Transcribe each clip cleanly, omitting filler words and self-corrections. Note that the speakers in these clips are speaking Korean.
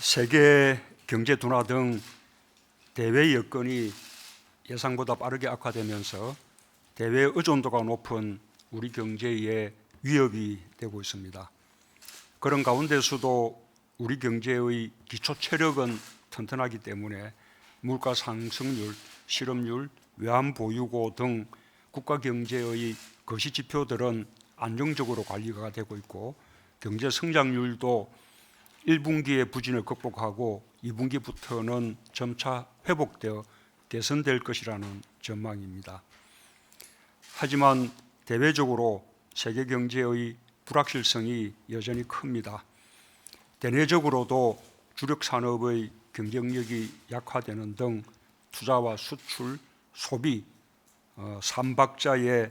세계 경제 둔화 등 대외 여건이 예상보다 빠르게 악화되면서 대외 의존도가 높은 우리 경제에 위협이 되고 있습니다. 그런 가운데서도 우리 경제의 기초 체력은 튼튼하기 때문에 물가 상승률, 실업률, 외환 보유고 등 국가 경제의 거시 지표들은 안정적으로 관리가 되고 있고 경제 성장률도 1분기의 부진을 극복하고 2분기부터는 점차 회복되어 개선될 것이라는 전망입니다. 하지만 대외적으로 세계 경제의 불확실성이 여전히 큽니다. 대내적으로도 주력 산업의 경쟁력이 약화되는 등 투자와 수출, 소비, 삼박자의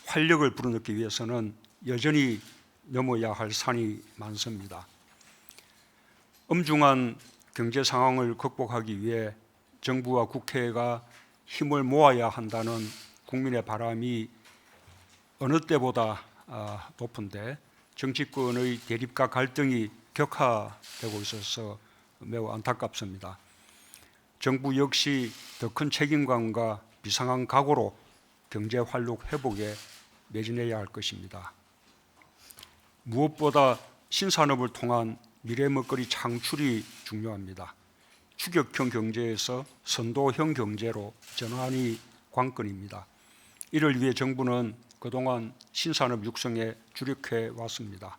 활력을 불어넣기 위해서는 여전히 넘어야 할 산이 많습니다. 엄중한 경제 상황을 극복하기 위해 정부와 국회가 힘을 모아야 한다는 국민의 바람이 어느 때보다 높은데 정치권의 대립과 갈등이 격화되고 있어서 매우 안타깝습니다. 정부 역시 더 큰 책임감과 비상한 각오로 경제 활력 회복에 매진해야 할 것입니다. 무엇보다 신산업을 통한 미래 먹거리 창출이 중요합니다. 추격형 경제에서 선도형 경제로 전환이 관건입니다. 이를 위해 정부는 그동안 신산업 육성에 주력해 왔습니다.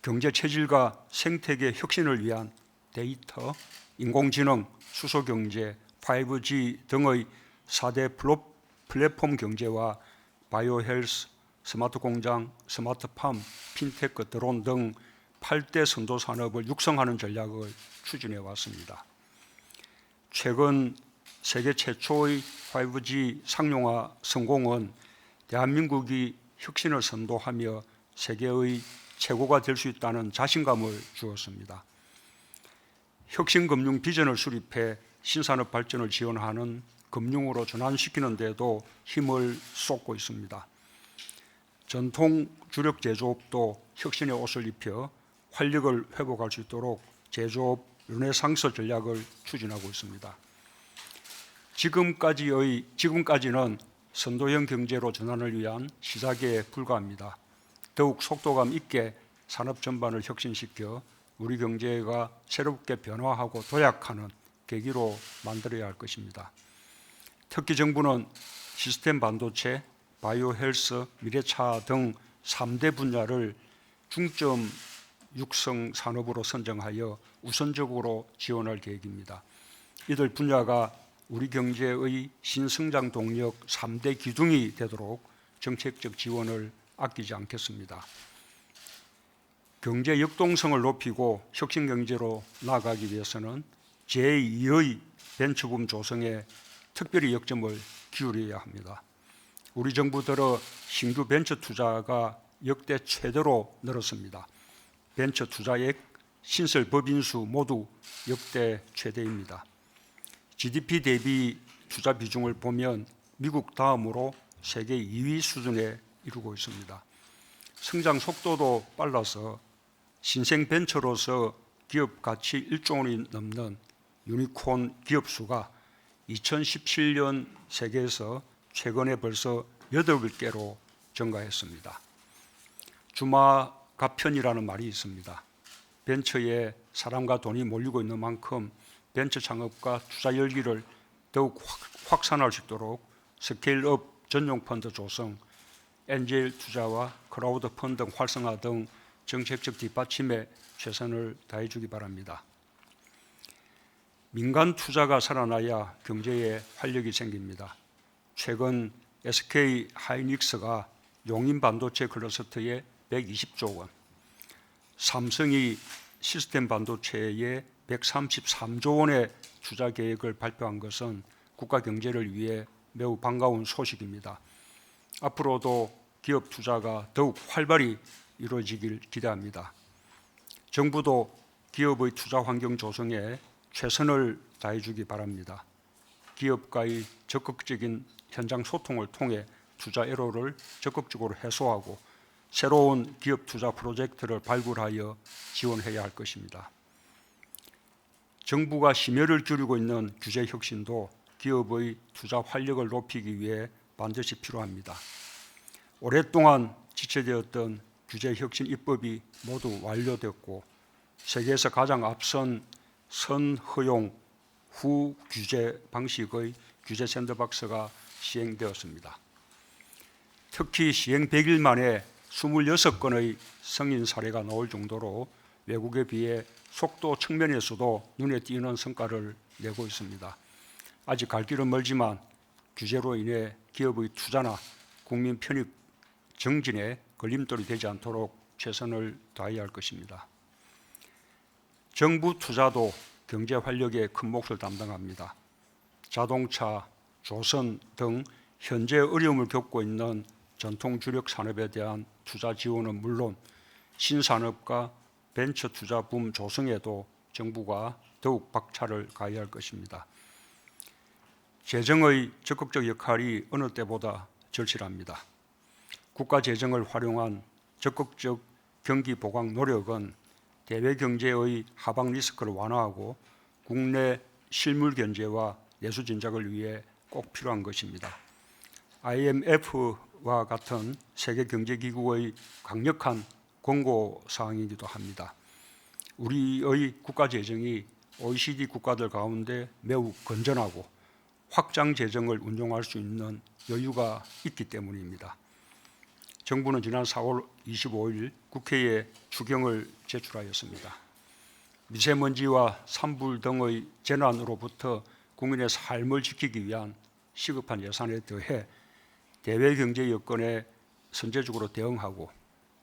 경제 체질과 생태계 혁신을 위한 데이터, 인공지능, 수소경제, 5G 등의 4대 플랫폼 경제와 바이오 헬스, 스마트 공장, 스마트팜, 핀테크, 드론 등 8대 선도 산업을 육성하는 전략을 추진해 왔습니다. 최근 세계 최초의 5G 상용화 성공은 대한민국이 혁신을 선도하며 세계의 최고가 될 수 있다는 자신감을 주었습니다. 혁신금융 비전을 수립해 신산업 발전을 지원하는 금융으로 전환시키는 데도 힘을 쏟고 있습니다. 전통 주력 제조업도 혁신의 옷을 입혀 활력을 회복할 수 있도록 제조업 르네상스 전략을 추진하고 있습니다. 지금까지는 선도형 경제로 전환을 위한 시작에 불과합니다. 더욱 속도감 있게 산업 전반을 혁신시켜 우리 경제가 새롭게 변화하고 도약하는 계기로 만들어야 할 것입니다. 특히 정부는 시스템 반도체, 바이오 헬스, 미래차 등 3대 분야를 중점 육성 산업으로 선정하여 우선적으로 지원할 계획입니다. 이들 분야가 우리 경제의 신성장 동력 3대 기둥이 되도록 정책적 지원을 아끼지 않겠습니다. 경제 역동성을 높이고 혁신 경제로 나아가기 위해서는 제2의 벤처붐 조성에 특별히 역점을 기울여야 합니다. 우리 정부 들어 신규 벤처 투자가 역대 최대로 늘었습니다. 벤처 투자액, 신설 법인수 모두 역대 최대입니다. GDP 대비 투자 비중을 보면 미국 다음으로 세계 2위 수준에 이르고 있습니다. 성장 속도도 빨라서 신생 벤처로서 기업 가치 1조 원이 넘는 유니콘 기업 수가 2017년 세계에서 최근에 벌써 8개로 증가했습니다. 주마가편이라는 말이 있습니다. 벤처에 사람과 돈이 몰리고 있는 만큼 벤처 창업과 투자 열기를 더욱 확산할 수 있도록 스케일업 전용 펀드 조성, 엔젤 투자와 크라우드 펀드 활성화 등 정책적 뒷받침에 최선을 다해 주기 바랍니다. 민간 투자가 살아나야 경제에 활력이 생깁니다. 최근 SK 하이닉스가 용인 반도체 클러스터에 120조 원, 삼성이 시스템 반도체에 133조 원의 투자 계획을 발표한 것은 국가 경제를 위해 매우 반가운 소식입니다. 앞으로도 기업 투자가 더욱 활발히 이루어지길 기대합니다. 정부도 기업의 투자 환경 조성에 최선을 다해 주기 바랍니다. 기업과의 적극적인 현장 소통을 통해 투자 애로를 적극적으로 해소하고 새로운 기업 투자 프로젝트를 발굴하여 지원해야 할 것입니다. 정부가 심혈을 기울이고 있는 규제 혁신도 기업의 투자 활력을 높이기 위해 반드시 필요합니다. 오랫동안 지체되었던 규제 혁신 입법이 모두 완료됐고 세계에서 가장 앞선 선허용 후 규제 방식의 규제 샌드박스가 시행되었습니다. 특히 시행 100일 만에 26건의 승인 사례가 나올 정도로 외국에 비해 속도 측면에서도 눈에 띄는 성과를 내고 있습니다. 아직 갈 길은 멀지만 규제로 인해 기업의 투자나 국민 편익 정진에 걸림돌이 되지 않도록 최선을 다해야 할 것입니다. 정부 투자도 경제 활력에 큰 몫을 담당합니다. 자동차, 조선 등 현재 어려움을 겪고 있는 전통 주력 산업에 대한 투자 지원은 물론 신산업과 벤처 투자 붐 조성에도 정부가 더욱 박차를 가해야 할 것입니다. 재정의 적극적 역할이 어느 때보다 절실합니다. 국가 재정을 활용한 적극적 경기 보강 노력은 대외 경제의 하방 리스크를 완화하고 국내 실물 견제와 내수 진작을 위해 꼭 필요한 것입니다. IMF와 같은 세계경제기구의 강력한 권고 사항이기도 합니다. 우리의 국가 재정이 OECD 국가들 가운데 매우 건전하고 확장 재정을 운용할 수 있는 여유가 있기 때문입니다. 정부는 지난 4월 25일 국회에 추경을 제출하였습니다. 미세먼지와 산불 등의 재난으로부터 국민의 삶을 지키기 위한 시급한 예산에 더해 대외 경제 여건에 선제적으로 대응하고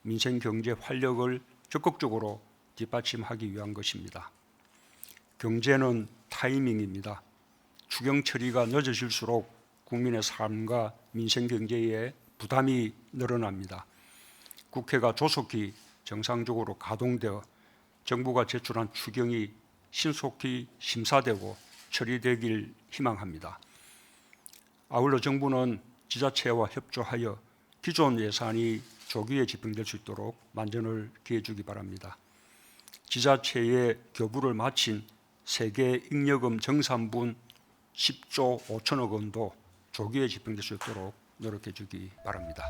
민생 경제 활력을 적극적으로 뒷받침하기 위한 것입니다. 경제는 타이밍입니다. 추경 처리가 늦어질수록 국민의 삶과 민생 경제에 부담이 늘어납니다. 국회가 조속히 정상적으로 가동되어 정부가 제출한 추경이 신속히 심사되고 처리되길 희망합니다. 아울러 정부는 지자체와 협조하여 기존 예산이 조기에 집행될 수 있도록 만전을 기해 주기 바랍니다. 지자체의 교부를 마친 세계 잉여금 정산분 10조 5천억 원도 조기에 집행될 수 있도록 노력해 주기 바랍니다.